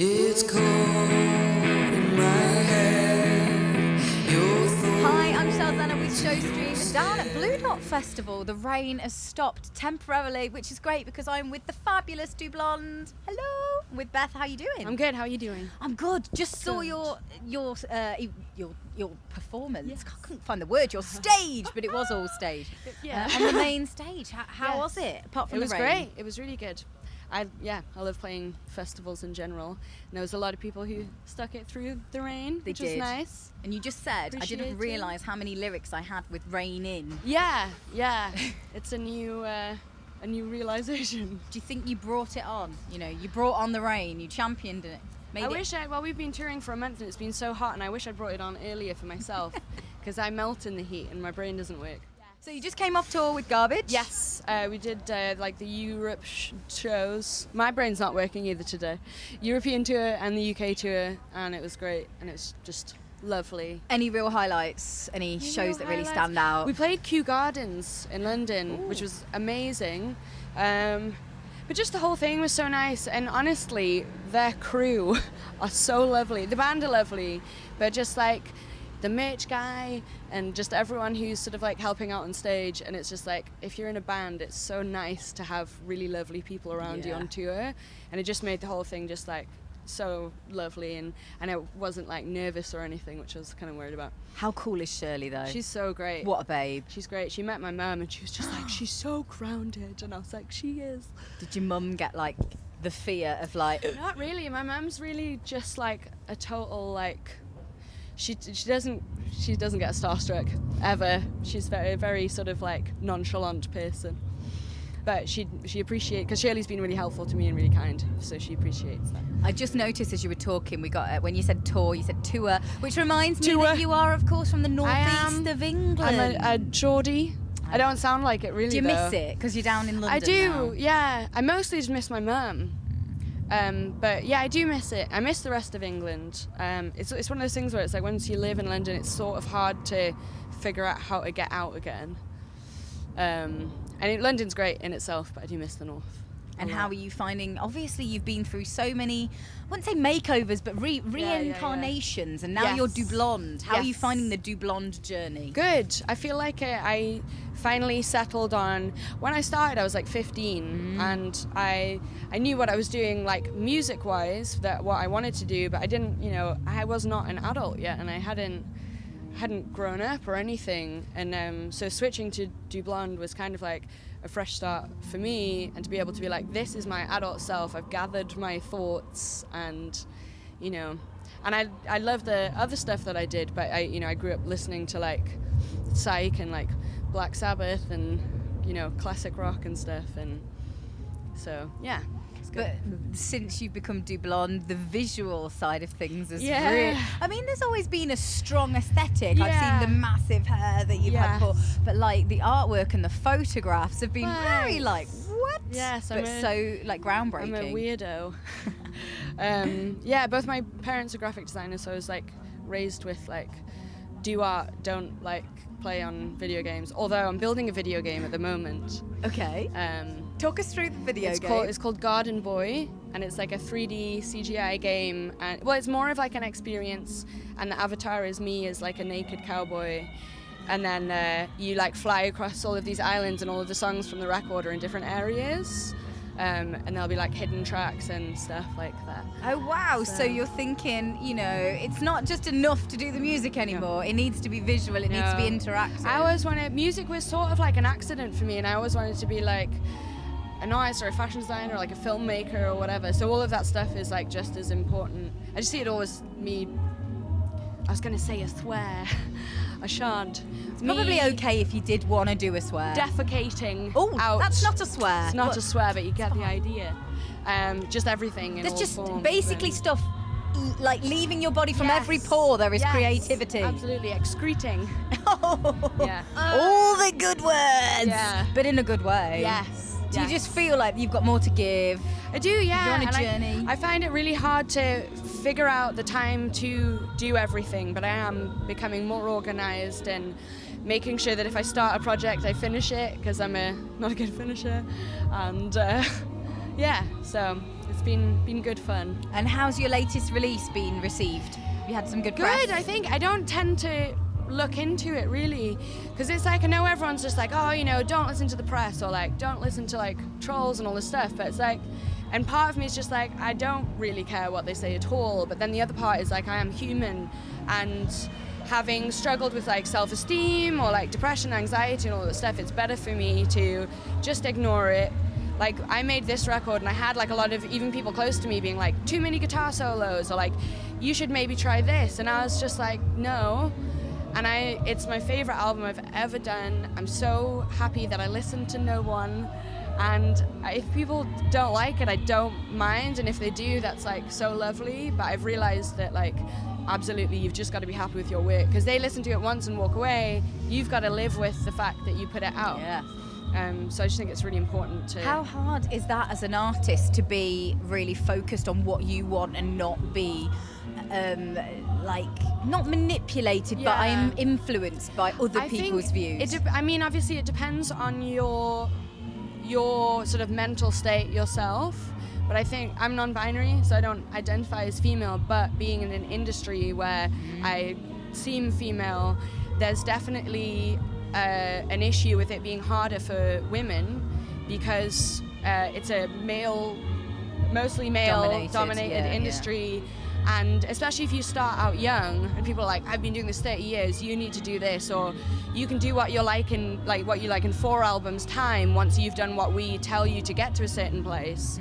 It's cold in my head. Hi, I'm Zenner with Show Stream. Down at Blue Dot Festival, the rain has stopped temporarily, which is great because I'm with the fabulous Du Blonde. Hello, with Beth. How are you doing? I'm good. How are you doing? I'm good. Just saw your performance. Yes. I couldn't find the word. Your stage, but it was all stage. Yeah, on the main stage. How was it? Apart from it was the rain? great. It was really good. I love playing festivals in general. And there was a lot of people who stuck it through the rain, which was nice. And you just said, I didn't realise how many lyrics I had with rain in. Yeah. It's a new realisation. Do you think you brought it on? You know, you brought on the rain, you championed it. We've been touring for a month and it's been so hot, and I wish I'd brought it on earlier for myself because I melt in the heat and my brain doesn't work. So you just came off tour with Garbage? Yes, we did the Europe shows. My brain's not working either today. European tour and the UK tour, and it was great, and it was just lovely. Any real highlights? Any shows that really stand out? We played Kew Gardens in London, which was amazing. But just the whole thing was so nice, and honestly, their crew are so lovely. The band are lovely, but just like the merch guy and just everyone who's sort of like helping out on stage, and it's just like, if you're in a band, it's so nice to have really lovely people around you on tour, and it just made the whole thing just like so lovely, and I wasn't like nervous or anything, which I was kind of worried about. How cool is Shirley though? She's so great. What a babe. She's great. She met my mum and she was just like, she's so grounded, and I was like, she is. Did your mum get like the fear of like... Not really. My mum's really just like a total like, she doesn't get starstruck ever. She's very, very sort of like nonchalant person, but she appreciates, because Shirley's been really helpful to me and really kind, so she appreciates that. I just noticed as you were talking, we got when you said tour, you said tour, which reminds me that you are, of course, from the northeast of England. I'm a Geordie. I don't sound like it really. Do you miss it because you're down in London? I do. Now? Yeah. I mostly just miss my mum. But yeah, I do miss it. I miss the rest of England. It's one of those things where it's like, once you live in London, it's sort of hard to figure out how to get out again. London's great in itself, but I do miss the north. And how are you finding, obviously you've been through so many, I wouldn't say makeovers, but reincarnations, and now you're Du Blonde. How are you finding the Du Blonde journey? Good. I feel like I finally settled on, when I started I was like 15, and I knew what I was doing like music wise, that what I wanted to do, but I didn't, I was not an adult yet, and I hadn't grown up or anything, and so switching to Du Blonde was kind of like a fresh start for me, and to be able to be like, this is my adult self, I've gathered my thoughts, and and I love the other stuff that I did, but I grew up listening to like Psych and like Black Sabbath and classic rock and stuff, and so yeah. But since you've become Du Blonde, the visual side of things is really... I mean, there's always been a strong aesthetic. Yeah. I've seen the massive hair that you've had before. But, like, the artwork and the photographs have been very, like, what? Yes. But so, like, groundbreaking. I'm a weirdo. Both my parents are graphic designers, so I was, like, raised with, like, do art, don't, like, play on video games. Although I'm building a video game at the moment. Okay. Talk us through the video game. It's called Garden Boy, and it's like a 3D CGI game. And it's more of like an experience, and the avatar is me as like a naked cowboy. And then you like fly across all of these islands, and all of the songs from the record are in different areas. And there'll be like hidden tracks and stuff like that. Oh wow, so you're thinking, it's not just enough to do the music anymore. It needs to be visual, it needs to be interactive. Music was sort of like an accident for me, and I always wanted to be like an artist or a fashion designer or like a filmmaker or whatever. So all of that stuff is like just as important. I just see it all as me, I was going to say a swear. I shan't. It's probably okay if you did want to do a swear. Defecating out. That's not a swear. It's not a swear, but you get the idea. Just everything in all just forms. Basically stuff like leaving your body from every pore. There is creativity. Absolutely. Excreting. Yeah. All the good words. Yeah. But in a good way. Yes. Do you just feel like you've got more to give? I do, yeah. You're on a journey. I find it really hard to figure out the time to do everything, but I am becoming more organised and making sure that if I start a project, I finish it, because I'm not a good finisher. And so it's been good fun. And how's your latest release been received? You had some good press? Good, I think. I don't tend to look into it really, because it's like, I know everyone's just like, oh, you know, don't listen to the press, or like don't listen to like trolls and all this stuff, but it's like, and part of me is just like, I don't really care what they say at all, but then the other part is like, I am human, and having struggled with like self-esteem or like depression, anxiety and all that stuff, it's better for me to just ignore it. Like, I made this record and I had like a lot of even people close to me being like, too many guitar solos, or like, you should maybe try this, and I was just like, no. And it's my favorite album I've ever done. I'm so happy that I listened to no one. And if people don't like it, I don't mind. And if they do, that's like so lovely. But I've realized that like, absolutely, you've just got to be happy with your work. Because they listen to it once and walk away. You've got to live with the fact that you put it out. Yeah. So I just think it's really important to... How hard is that as an artist to be really focused on what you want and not be... like not manipulated, but I'm influenced by other people's views? I mean, obviously it depends on your sort of mental state yourself, but I think I'm non-binary, so I don't identify as female, but being in an industry where I seem female, there's definitely an issue with it being harder for women, because it's a mostly male dominated industry. Yeah. And especially if you start out young and people are like, I've been doing this 30 years, you need to do this, or you can do what you like in 4 albums time once you've done what we tell you to get to a certain place.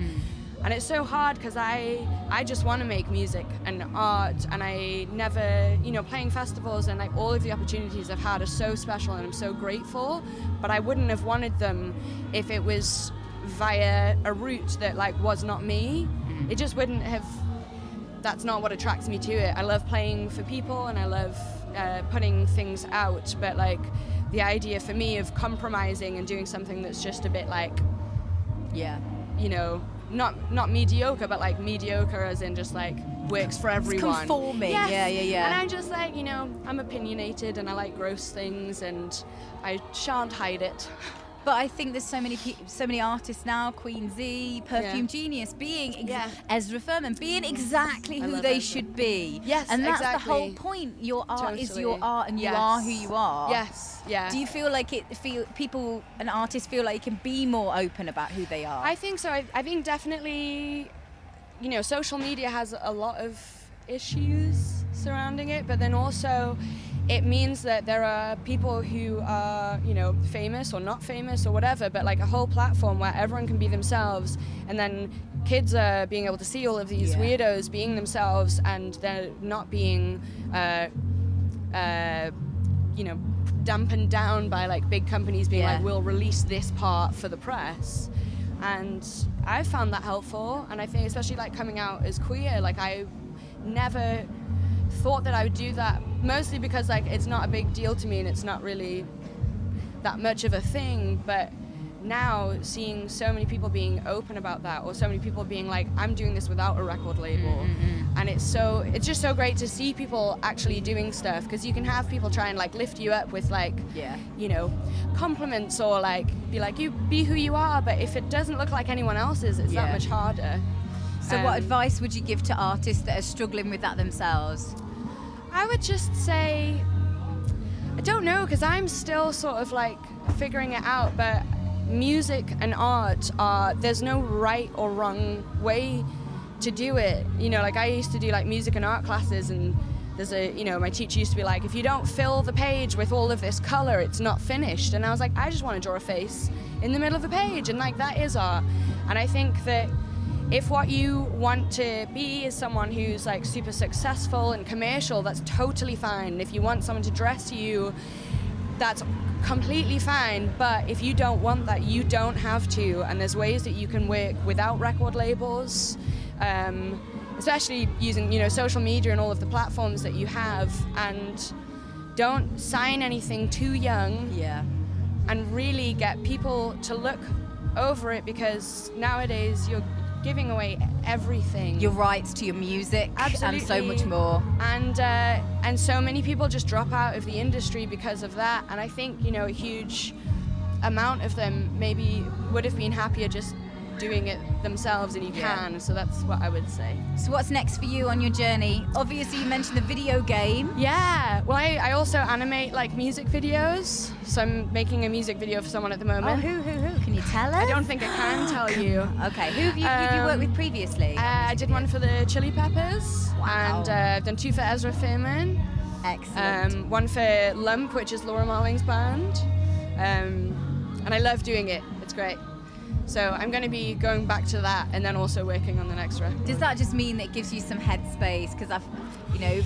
And it's so hard because I just want to make music and art, and I never, playing festivals and like all of the opportunities I've had are so special, and I'm so grateful, but I wouldn't have wanted them if it was via a route that like was not me. It just wouldn't have. That's not what attracts me to it. I love playing for people and I love putting things out, but like the idea for me of compromising and doing something that's just a bit like, not mediocre, but like mediocre as in just like works for everyone. It's conforming. Yes. Yeah. And I'm just like, I'm opinionated and I like gross things and I shan't hide it. But I think there's so many artists now, Queen Z, Perfume Genius, being Ezra Furman, being exactly who they should be. Yes, and that's exactly. the whole point. Your art is your art, and you are who you are. Yes, yeah. Do you feel like people and artists feel like you can be more open about who they are? I think so. I think definitely, social media has a lot of issues surrounding it, but then also it means that there are people who are, famous or not famous or whatever, but like a whole platform where everyone can be themselves, and then kids are being able to see all of these weirdos being themselves, and they're not being, dampened down by like big companies being like, we'll release this part for the press. And I found that helpful, and I think especially like coming out as queer, like I never thought that I would do that, mostly because like it's not a big deal to me and it's not really that much of a thing. But now seeing so many people being open about that, or so many people being like, I'm doing this without a record label, and it's just so great to see people actually doing stuff, because you can have people try and like lift you up with like compliments, or like be like, you be who you are, but if it doesn't look like anyone else's, it's that much harder. So what advice would you give to artists that are struggling with that themselves? I would just say, I don't know, because I'm still sort of like figuring it out, but music and art there's no right or wrong way to do it. Like I used to do like music and art classes, and there's my teacher used to be like, if you don't fill the page with all of this color, it's not finished. And I was like, I just want to draw a face in the middle of a page, and like that is art. And I think that if what you want to be is someone who's like super successful and commercial, that's totally fine. If you want someone to dress you, that's completely fine. But if you don't want that, you don't have to. And there's ways that you can work without record labels, especially using social media and all of the platforms that you have. And don't sign anything too young. And really get people to look over it, because nowadays you're giving away everything. Your rights to your music. Absolutely. And so much more. And so many people just drop out of the industry because of that. And I think, a huge amount of them maybe would have been happier just doing it themselves, and you can. So that's what I would say. So what's next for you on your journey? Obviously, you mentioned the video game. Yeah. Well, I also animate like music videos. So I'm making a music video for someone at the moment. Oh, who? Can you tell us? I don't think I can tell you. Okay. Who have you worked with previously? I did one for the Chili Peppers. Wow. And I've done 2 for Ezra Furman. Excellent. One for Lump, which is Laura Marling's band. And I love doing it. It's great. So I'm going to be going back to that and then also working on the next record. Does that just mean it gives you some headspace? Because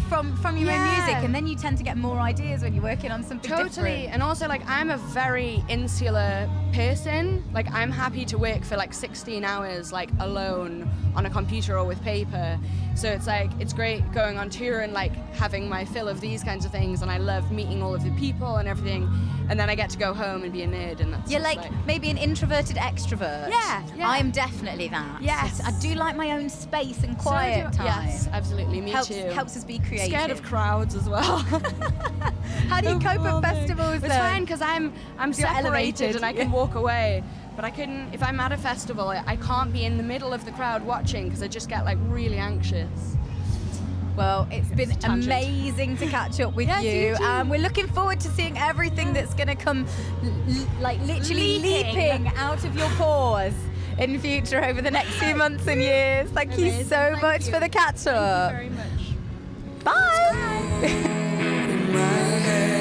from your own music, and then you tend to get more ideas when you're working on something different. And also, like, I'm a very insular person. Like, I'm happy to work for like 16 hours, like, alone on a computer or with paper. So it's like, it's great going on tour and like having my fill of these kinds of things, and I love meeting all of the people and everything. And then I get to go home and be a nerd, and that's you're like maybe an introverted extrovert. Yeah. I'm definitely that. Yes. I do like my own space and quiet time. Yes, absolutely. Me too. Helps us be creative. Scared of crowds as well. How do you cope at festivals? It's fine because I'm separated elevated, and I can walk away. But I couldn't, if I'm at a festival, I can't be in the middle of the crowd watching because I just get like really anxious. Well, it's been amazing to catch up with you. We're looking forward to seeing everything that's going to come, like literally leaping out of your pores in future over the next few months and years. Thank you so much for the catch up. Thank you very much. Bye. in my head.